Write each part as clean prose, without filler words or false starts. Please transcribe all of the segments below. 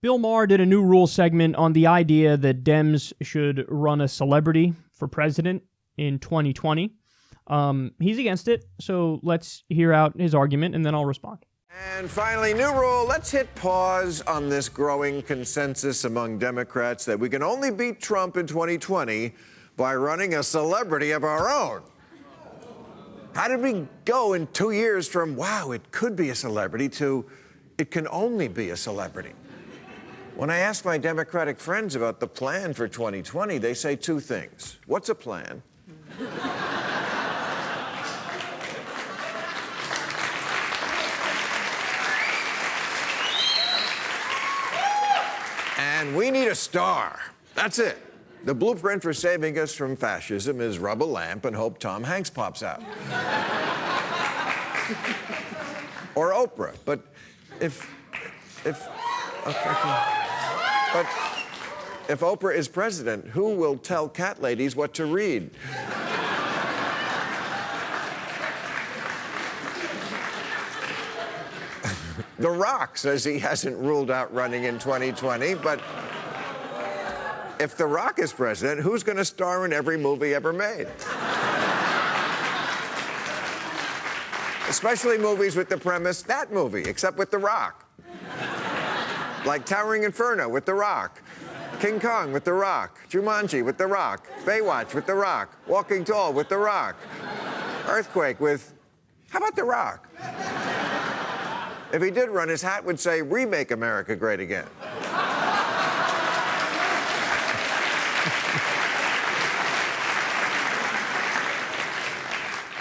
Bill Maher did a new rule segment on the idea that Dems should run a celebrity for president in 2020. He's against it, so let's hear out his argument, and then I'll respond. And finally, new rule, let's hit pause on this growing consensus among Democrats that we can only beat Trump in 2020 by running a celebrity of our own. How did we go in 2 years from, wow, it could be a celebrity, to it can only be a celebrity? When I ask my Democratic friends about the plan for 2020, they say two things. What's a plan? And we need a star. That's it. The blueprint for saving us from fascism is rub a lamp and hope Tom Hanks pops out. Or Oprah. But if Oprah is president, who will tell cat ladies what to read? The Rock says he hasn't ruled out running in 2020, but if The Rock is president, who's going to star in every movie ever made? Especially movies with the premise, that movie, except with The Rock. Like Towering Inferno with The Rock, King Kong with The Rock, Jumanji with The Rock, Baywatch with The Rock, Walking Tall with The Rock, Earthquake with, how about The Rock? If he did run, his hat would say, Remake America Great Again.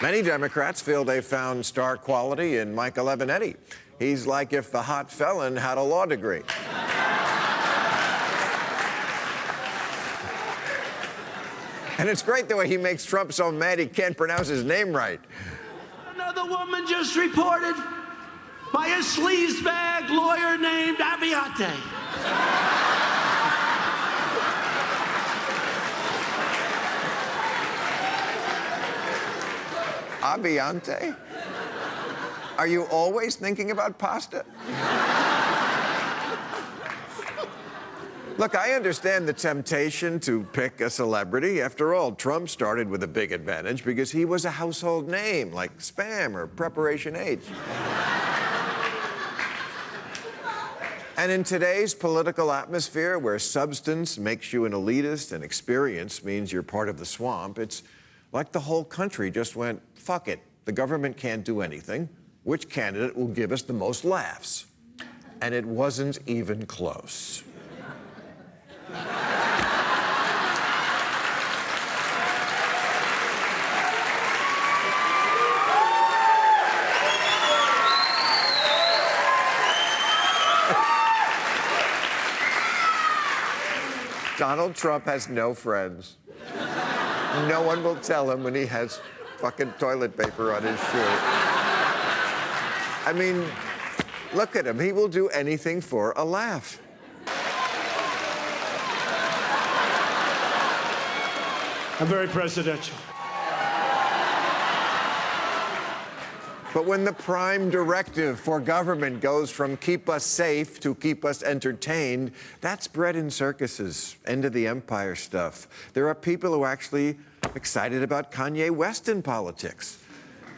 Many Democrats feel they found star quality in Michael Avenatti. He's like if the hot felon had a law degree. And it's great the way he makes Trump so mad he can't pronounce his name right. Another woman just reported by a sleazebag lawyer named Aviante. Aviante? Are you always thinking about pasta? Look, I understand the temptation to pick a celebrity. After all, Trump started with a big advantage because he was a household name, like Spam or Preparation H. And in today's political atmosphere, where substance makes you an elitist and experience means you're part of the swamp, it's like the whole country just went, fuck it, the government can't do anything. Which candidate will give us the most laughs? And it wasn't even close. Donald Trump has no friends. No one will tell him when he has fucking toilet paper on his shoe. I mean, look at him. He will do anything for a laugh. I'm very presidential. But when the prime directive for government goes from keep us safe to keep us entertained, that's bread and circuses, end of the empire stuff. There are people who are actually excited about Kanye West in politics.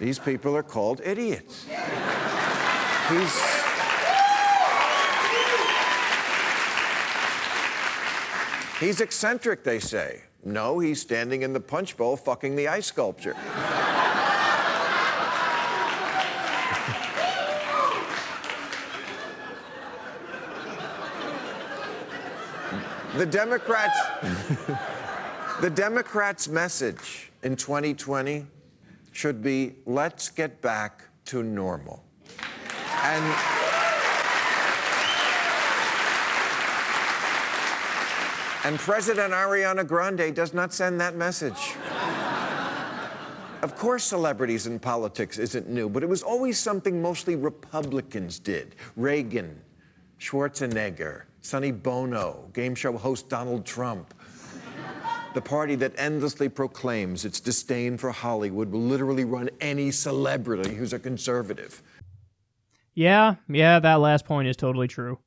These people are called idiots. He's eccentric, they say. No, he's standing in the punch bowl fucking the ice sculpture. The Democrats' message in 2020 should be, let's get back to normal. And President Ariana Grande does not send that message. Of course, celebrities in politics isn't new, but it was always something mostly Republicans did. Reagan, Schwarzenegger, Sonny Bono, game show host Donald Trump. The party that endlessly proclaims its disdain for Hollywood will literally run any celebrity who's a conservative. Yeah, that last point is totally true.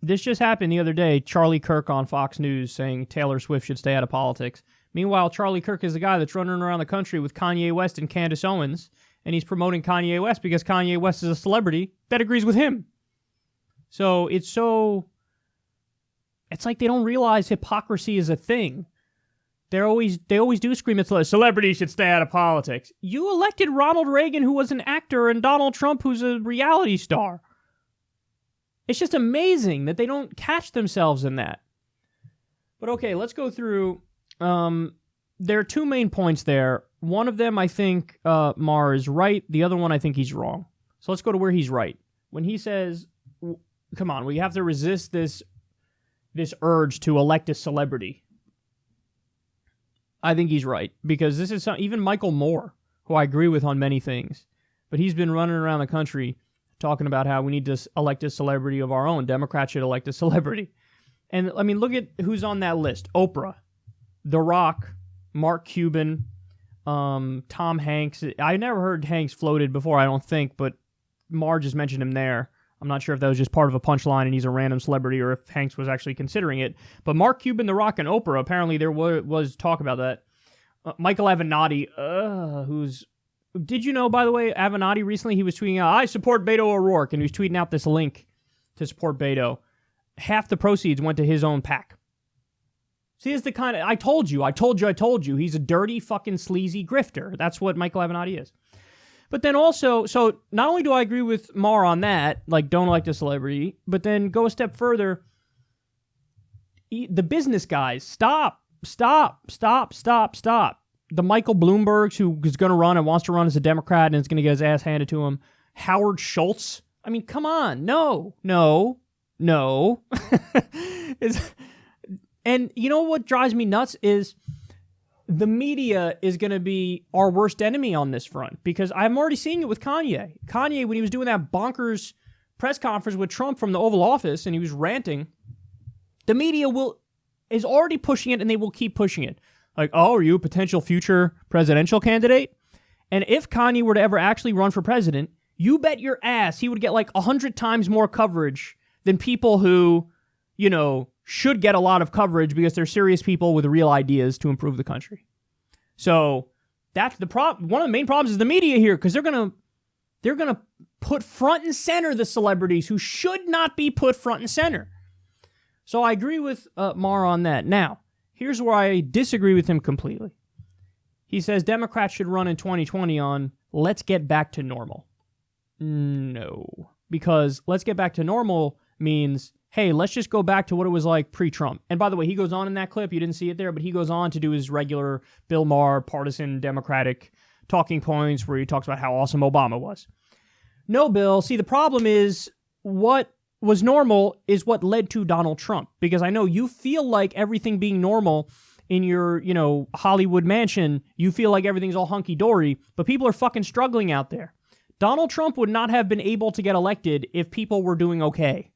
This just happened the other day. Charlie Kirk on Fox News saying Taylor Swift should stay out of politics. Meanwhile, Charlie Kirk is the guy that's running around the country with Kanye West and Candace Owens, and he's promoting Kanye West because Kanye West is a celebrity that agrees with him. So it's like they don't realize hypocrisy is a thing. They always do scream at celebrities should stay out of politics. You elected Ronald Reagan, who was an actor, and Donald Trump, who's a reality star. It's just amazing that they don't catch themselves in that. But okay, let's go through. There are two main points there. One of them, I think Maher is right. The other one, I think he's wrong. So let's go to where he's right. When he says, come on, we have to resist this urge to elect a celebrity. I think he's right, because this is even Michael Moore, who I agree with on many things, but he's been running around the country talking about how we need to elect a celebrity of our own. Democrats should elect a celebrity. And, I mean, look at who's on that list. Oprah, The Rock, Mark Cuban, Tom Hanks. I never heard Hanks floated before, I don't think, but Maher just mentioned him there. I'm not sure if that was just part of a punchline and he's a random celebrity or if Hanks was actually considering it. But Mark Cuban, The Rock, and Oprah, apparently there was talk about that. Michael Avenatti, who's... Did you know, by the way, Avenatti recently, he was tweeting out, I support Beto O'Rourke, and he was tweeting out this link to support Beto. Half the proceeds went to his own PAC. See, it's the kind of... I told you. He's a dirty, fucking sleazy grifter. That's what Michael Avenatti is. But then also, so not only do I agree with Maher on that, like don't elect a celebrity, but then go a step further. The business guys, stop. The Michael Bloombergs, who is going to run and wants to run as a Democrat and is going to get his ass handed to him. Howard Schultz. I mean, come on. No. And you know what drives me nuts is the media is going to be our worst enemy on this front, because I'm already seeing it with Kanye. Kanye, when he was doing that bonkers press conference with Trump from the Oval Office and he was ranting, the media is already pushing it and they will keep pushing it. Like, oh, are you a potential future presidential candidate? And if Kanye were to ever actually run for president, you bet your ass he would get like 100 times more coverage than people who, you know, should get a lot of coverage because they're serious people with real ideas to improve the country. So that's the problem. One of the main problems is the media here, because they're gonna put front and center the celebrities who should not be put front and center. So I agree with Maher on that. Now, here's where I disagree with him completely. He says Democrats should run in 2020 on let's get back to normal. No, because let's get back to normal means, hey, let's just go back to what it was like pre-Trump. And by the way, he goes on in that clip, you didn't see it there, but he goes on to do his regular Bill Maher partisan Democratic talking points where he talks about how awesome Obama was. No, Bill, see, the problem is what was normal is what led to Donald Trump. Because I know you feel like everything being normal in your, you know, Hollywood mansion, you feel like everything's all hunky-dory, but people are fucking struggling out there. Donald Trump would not have been able to get elected if people were doing okay.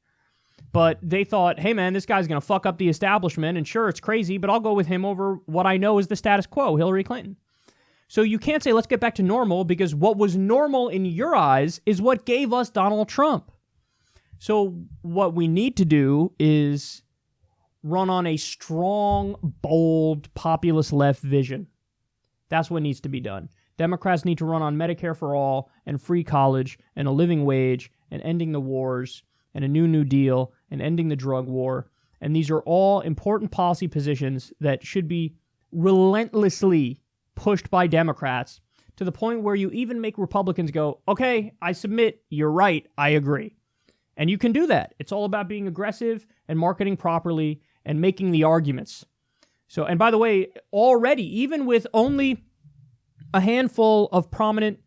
But they thought, hey man, this guy's going to fuck up the establishment, and sure, it's crazy, but I'll go with him over what I know is the status quo, Hillary Clinton. So you can't say let's get back to normal, because what was normal in your eyes is what gave us Donald Trump. So what we need to do is run on a strong, bold, populist left vision. That's what needs to be done. Democrats need to run on Medicare for all and free college and a living wage and ending the wars and a New Deal and ending the drug war. And these are all important policy positions that should be relentlessly pushed by Democrats to the point where you even make Republicans go, okay, I submit, you're right, I agree. And you can do that. It's all about being aggressive and marketing properly and making the arguments. So, and by the way, already, even with only a handful of prominent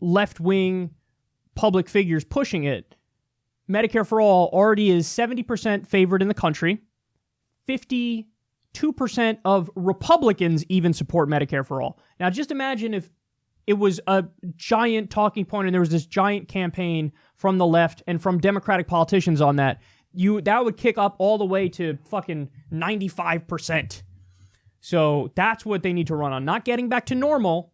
left-wing public figures pushing it, Medicare for All already is 70% favored in the country. 52% of Republicans even support Medicare for All. Now, just imagine if it was a giant talking point and there was this giant campaign from the left and from Democratic politicians on that. That would kick up all the way to fucking 95%. So that's what they need to run on. Not getting back to normal,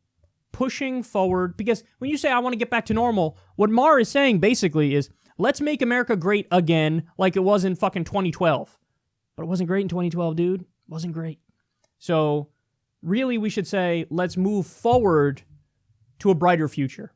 pushing forward. Because when you say, I want to get back to normal, what Maher is saying basically is, Let's make America great again like it was in fucking 2012. But it wasn't great in 2012, dude. It wasn't great. So really we should say, let's move forward to a brighter future.